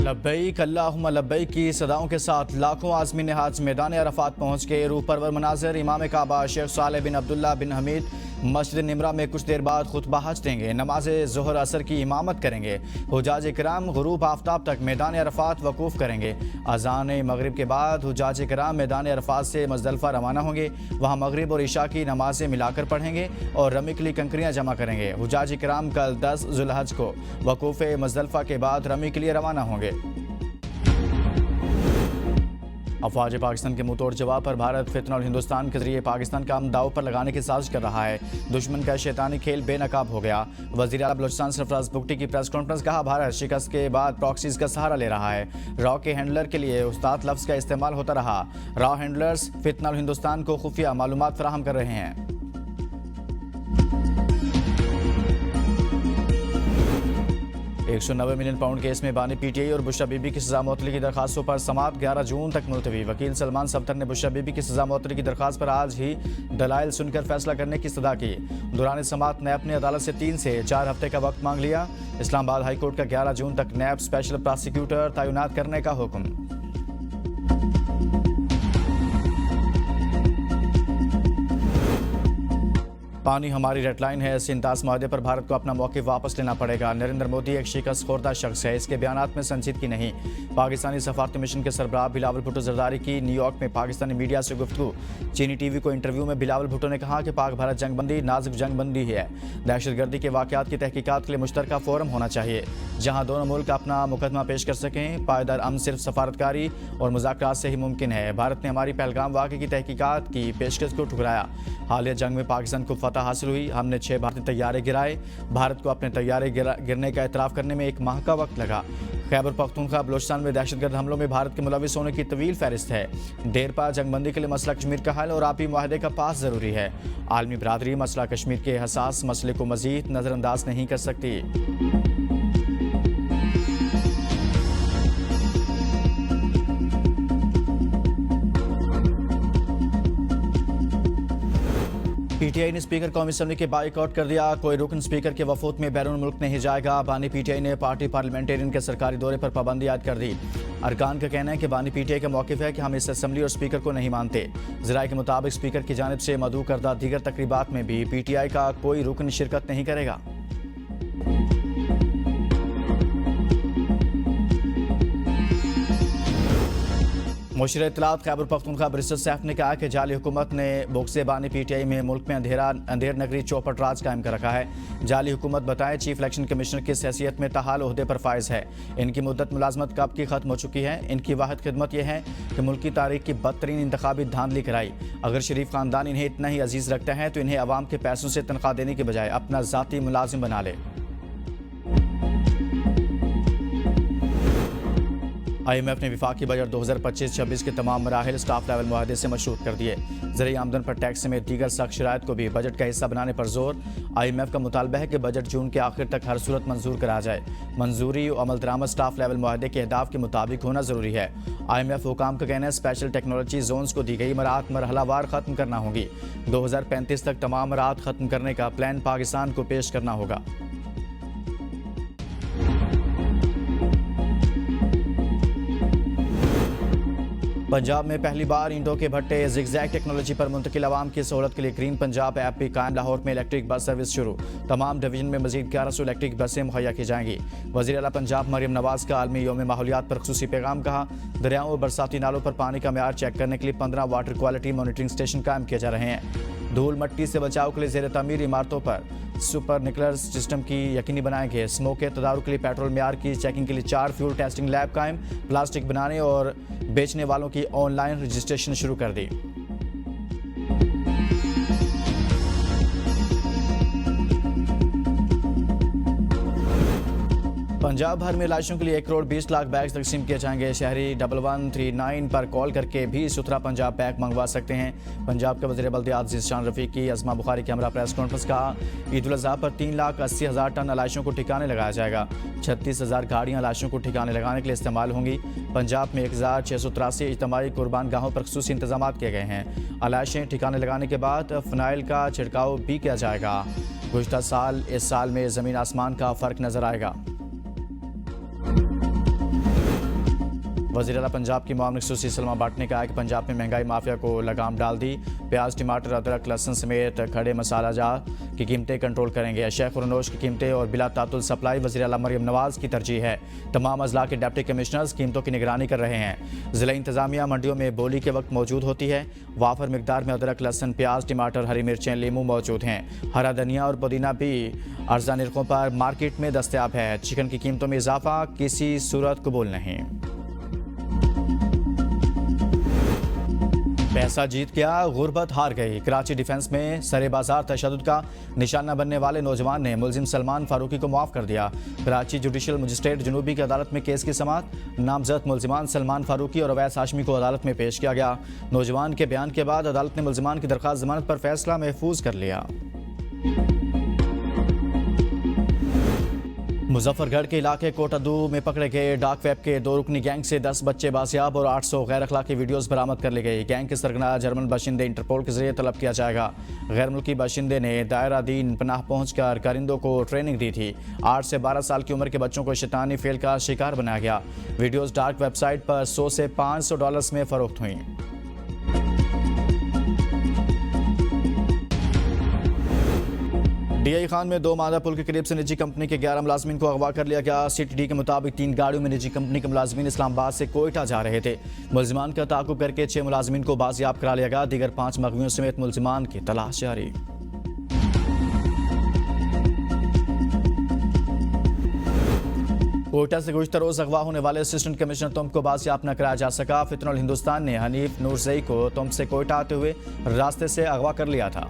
लब्बैक अल्लाहुम्मा लब्बैक की सदाओं के साथ लाखों आज़मीन हाज मैदान अरफात पहुँच के रूह परवर मनाज़र इमाम काबा शेख सालेह बिन अब्दुल्ला बिन हमीद मस्जिद निमरा में कुछ देर बाद खुतबा हज देंगे। नमाज ज़ोहर असर की इमामत करेंगे। हुजाज किराम गुरूब आफ्ताब तक मैदान अरफात वकूफ़ करेंगे। अज़ान मगरिब के बाद हुजाज किराम मैदान अरफात से मुज़दलिफ़ा रवाना होंगे। वहाँ मगरिब और इशा की नमाज़ें मिलाकर पढ़ेंगे और रमी के लिए कंकरियाँ जमा करेंगे। हुजाज किराम कल 10 ज़ुल्हज को वकूफ़ मुज़दलिफ़ा के बाद रमी के लिए रवाना होंगे। अफवाज पाकिस्तान के मुंह तोड़ जवाब पर भारत फितना और हिंदुस्तान के जरिए पाकिस्तान का दाव पर लगाने की साजिश कर रहा है। दुश्मन का शैतानी खेल बेनकाब हो गया। वज़ीर आला बलोचिस्तान सरफराज बुगटी की प्रेस कॉन्फ्रेंस। कहा, भारत शिकस्त के बाद प्रॉक्सीज का सहारा ले रहा है। रॉ के हैंडलर के लिए उस्ताद लफ्ज़ का इस्तेमाल होता रहा। रॉ हैंडलर्स फितना और हिंदुस्तान को खुफिया मालूमात फराहम कर रहे हैं। 190 मिलियन पाउंड केस में बानी पीटीआई और बुशरा बीबी की सजा मुअत्तली की दरखास्तों पर समाअत 11 जून तक मुलतवी। वकील सलमान सफ्तर ने बुशरा बीबी की सजा मुअत्तली की दरखास्त पर आज ही दलाइल सुनकर फैसला करने की इस्तदा की। दौरान समाअत नैब ने अदालत से 3 से 4 हफ्ते का वक्त मांग लिया। इस्लामाबाद हाई कोर्ट का 11 जून तक नैब स्पेशल प्रोसिक्यूटर तैनात करने का हुक्म। पानी हमारी रेड लाइन है। सिंतास माहदे पर भारत को अपना मौक़िफ़ वापस लेना पड़ेगा। नरेंद्र मोदी एक शिकस्त खोरदा शख्स है। इसके बयानात में संजीदगी नहीं। पाकिस्तानी सफारती मिशन के सरबराह बिलावल भुट्टो जरदारी की न्यूयॉर्क में पाकिस्तानी मीडिया से गुफ्तगू। चीनी टीवी को इंटरव्यू में बिलावल भुट्टो ने कहा कि पाक भारत जंगबंदी नाजुक जंगबंदी है। दहशतगर्दी के वाक़यात की तहकीकात के लिए मुश्तरका फोरम होना चाहिए जहाँ दोनों मुल्क अपना मुकदमा पेश कर सकें। पायदार अमन सिर्फ सफारतकारी और मुज़ाकरात से ही मुमकिन है। भारत ने हमारी पहलगाम वाक़े की तहकीकात की पेशकश को ठुकराया। हालिया जंग में पाकिस्तान को फतह हासिल हुई। हमने 6 भारतीय तैयारे गिराए। भारत को अपने तैयारे गिरने का एतराफ़ करने में 1 माह का वक्त लगा। खैबर पख्तूनख्वा बलोचिस्तान में दहशतगर्द हमलों में भारत के मुलविस होने की तवील फहरिस्त है। देर पा जंगबंदी के लिए मसला कश्मीर का हल और आपी मुआहदे का पास ज़रूरी है। आलमी बरादरी मसला कश्मीर के हसास मसले को मज़ीद नज़रअंदाज नहीं कर सकती। पीटीआई ने स्पीकर कौमी असम्बली के बाइकआउट कर दिया। कोई रुकन स्पीकर के वफूद में बैरून मुल्क नहीं जाएगा। बानी पीटीआई ने पार्टी पार्लियामेंटेरियन के सरकारी दौरे पर पाबंदी आयद कर दी। अरकान का कहना है कि बानी पीटीआई का मौक़िफ़ है कि हम इस असम्बली और स्पीकर को नहीं मानते। ज़राए के मुताबिक स्पीकर की जानिब से मदऊ करदा दीगर तकरीबात में भी पीटीआई का कोई रुकन शिरकत नहीं करेगा। मुशीर इत्तलात खैबर पख्तूनख्वा बरिस्टर सैफ ने कहा कि जाली हुकूमत ने बोक्से बानी पीटीआई में मुल्क में अंधेर नगरी चौपट राज कायम कर रखा है। जाली हुकूमत बताए चीफ इलेक्शन कमिश्नर की हैसियत में ताहाल ओहदे पर फायज है। इनकी मुद्दत मुलाजमत कब की खत्म हो चुकी है। इनकी वाहिद खिदमत यह है कि मुल्क की तारीख की बदतरीन इंतखाबी धांधली कराई। अगर शरीफ खानदान इन्हें इतना ही अजीज रखता है तो इन्हें अवाम के पैसों से तनख्वाह देने के बजाय अपना ज़ाती मुलाजिम बना ले। IMF ने विफाकी बजट 2025-26 के तमाम मराहिल स्टाफ लेवल मुआहदे से मशरूत कर दिए। ज़रिए आमदन पर टैक्स समेत दीगर सख्त शराइत को भी बजट का हिस्सा बनाने पर जोर। IMF का मुतालबा है कि बजट जून के आखिर तक हर सूरत मंजूर करा जाए। मंजूरी और अमल दरामद स्टाफ लेवल मुआहदे के अहदाफ के मुताबिक होना ज़रूरी है। IMF हुकाम का कहना है स्पेशल टेक्नोलॉजी जोन्स को दी गई मराहत मरहलावार ख़त्म करना होगी। 2035 तक तमाम मराहत ख़त्म करने का प्लान पाकिस्तान को पेश करना होगा। पंजाब में पहली बार ईंटों के भट्टे ज़िगज़ैग टेक्नोलॉजी पर मुंतकिल आवाम की सहूलत के लिए ग्रीन पंजाब ऐप भी कायम। लाहौर में इलेक्ट्रिक बस सर्विस शुरू। तमाम डिवीजन में मजीद 1100 इलेक्ट्रिक बसें मुहैया की जाएंगी। वज़ीर आला पंजाब मरियम नवाज का आलमी यौम माहौलियात पर खुसूसी पैगाम। कहा, दरियाओं और बरसाती नालों पर पानी का म्यार चेक करने के लिए 15 वाटर क्वालिटी मॉनिटरिंग स्टेशन कायम किए जा रहे हैं। धूल मट्टी से बचाव के लिए ज़ेर तामीर इमारतों पर सुपर निकलर सिस्टम की यकीनी बनाएंगे। स्मोक के तदारुक के लिए पेट्रोल म्यार की चेकिंग के लिए 4 फ्यूल टेस्टिंग लैब कायम। प्लास्टिक बनाने और बेचने वालों की ऑनलाइन रजिस्ट्रेशन शुरू कर दी। पंजाब भर में लाशों के लिए 1 करोड़ 20 लाख बैग्स तकसीम किए जाएंगे। शहरी 1139 पर कॉल करके भी सुथरा पंजाब बैग मंगवा सकते हैं। पंजाब के वज़ीर बल्दियात ज़ीशान रफ़ीक की अज़मा बुखारी के हमरा प्रेस कॉन्फ्रेंस। कहा, ईद उल अज़हा पर 3,80,000 टन लाशों को ठिकाने लगाया जाएगा। 36,000 गाड़ियाँ लाशों को ठिकाने लगाने के लिए इस्तेमाल होंगी। पंजाब में 1683 इज्तिमाई कुर्बान गाहों पर ख़ुसूसी इंतजाम किए गए हैं। लाशें ठिकाने लगाने के बाद फ़नाइल का छिड़काव भी किया जाएगा। गुज़श्ता साल इस साल में ज़मीन आसमान का फ़र्क नज़र आएगा। वज़ीर आला पंजाब की मामले खसूसी सलमा भट्ट ने कहा कि पंजाब में महंगाई माफिया को लगाम डाल दी। प्याज, टमाटर, अदरक, लहसुन समेत खड़े मसाला जात की कीमतें कंट्रोल करेंगे। शेख खुरनोश की कीमतें और बिला तातुल सप्लाई वज़ीर आला मरियम नवाज की तरजीह है। तमाम अजला के डिप्टी कमिश्नर्स कीमतों की निगरानी कर रहे हैं। ज़िला इंतजामिया मंडियों में बोली के वक्त मौजूद होती है। वाफर मिकदार में अदरक, लहसुन, प्याज, टमाटर, हरी मिर्चें, लीमू मौजूद हैं। हरा धनिया और पुदीना भी अर्जा निर्खों पर मार्केट में दस्तयाब है। चिकन की कीमतों में इजाफा किसी सूरत कबूल नहीं। पैसा जीत गया, गुर्बत हार गई। कराची डिफेंस में सरे बाजार तशद्दुद का निशाना बनने वाले नौजवान ने मुलजिम सलमान फारूकी को माफ़ कर दिया। कराची जुडिशल मजिस्ट्रेट जनूबी की अदालत में केस की समाअत। नामजद मुलजिमान सलमान फारूकी और अवैस हाशमी को अदालत में पेश किया गया। नौजवान के बयान के बाद अदालत ने मुलजिमान की दरख्वास्त जमानत पर फैसला महफूज कर लिया। मुजफ्फरगढ़ के इलाके कोटादू में पकड़े गए डार्क वेब के 2 रुकनी गैंग से 10 बच्चे बासियाब और 800 गैर अखलाकी वीडियोस बरामद कर ली गई। गैंग के सरगना जर्मन बाशिंदे इंटरपोल के जरिए तलब किया जाएगा। गैर मुल्की बाशिंदे ने दायरा दीन पनाह पहुंचकर कारिंदों को ट्रेनिंग दी थी। 8 से 12 साल की उम्र के बच्चों को शैतानी फेल का शिकार बनाया गया। वीडियोस डार्क वेबसाइट पर $100 से $500 में फरोख्त हुई। डीआई खान में 2 मादा पुल के करीब से निजी कंपनी के 11 मुलाजमीन को अगवा कर लिया गया। सीटीडी के मुताबिक 3 गाड़ियों में निजी कंपनी के मुलाजमीन इस्लामाबाद से कोयटा जा रहे थे। मुलजिमान का ताक़ुब करके 6 मुलाजमीन को बाजियाब करा लिया गया। दीगर 5 मगवियों समेत मुलजिमान की तलाश जारी। कोयटा से गुज़श्ता रोज अगवा होने वाले असिस्टेंट कमिश्नर तुम को बाजियाब न कराया जा सका। फितनुल हिंदुस्तान ने हनीफ नूरजई को तुम से कोयटा आते हुए रास्ते से अगवा कर लिया था।